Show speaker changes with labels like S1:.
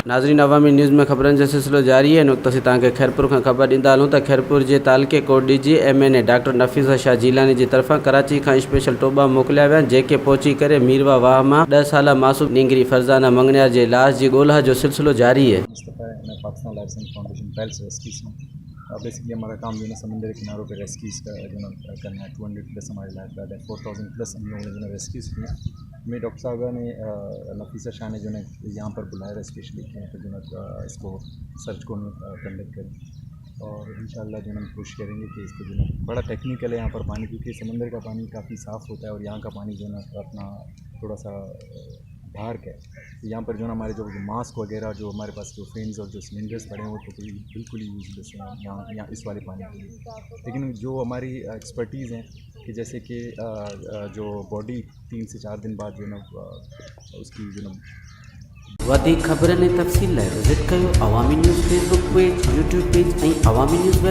S1: नाज़रीन, अवामी न्यूज़ में ख़बरनि जो सिलसिलो जारी है। नुक़्ता से तव्हांखे खैरपुर खां ख़बर ॾींदा हलूं त खैरपुर जे तालके कोट जी MNA डॉक्टर नफ़ीसा शाह जीलानी जी तरफ़ां कराची खां स्पेशल टोबा मोकिलिया विया आहिनि, जेके पहुची करे मीरवा वाह मां 10 साला मासूम नींगरी फरज़ाना मंगनियार जे लाश जी ॻोल्हा जो सिलसिलो जारी है।
S2: मैं Pakistan life science foundation पैल्स rescues में बेसिकली हमारा काम जो है समंदर के किनारों पे रेस्क्यूज का जो है करना है। 200+ हमारे लाइफ गार्ड है, 4000+ हम लोगों ने जो है रेस्क्यूज किए। हमें डॉक्टर साहबा ने नफीसा शाह ने जो है यहाँ पर बुलाया था स्पेशली कि यहाँ पर जो है इसको सर्च को कंडक्ट करें, और इंशाल्लाह जो है हम कोशिश करेंगे कि इसको जो है बड़ा टेक्निकल है यहाँ पर पानी, क्योंकि समंदर का पानी काफ़ी साफ़ होता है और यहाँ का पानी जो है अपना थोड़ा सा डार्क है। तो यहाँ पर जो है हमारे जो मास्क वगैरह जो हमारे पास जो फेंस और जो सिलेंडर्स पड़े हैं वो तो बिल्कुल ही यूजलेस हैं यहाँ इस वाले पानी के लिए। लेकिन जो हमारी एक्सपर्टीज़ हैं कि जैसे कि जो बॉडी 3 से 4 दिन बाद जो है ना उसकी जो है
S1: वधीक ख़बरनि ऐं तफ़सील लाइ विज़िट कयो Awami news Facebook page, YouTube page ऐं अवामी न्यूज़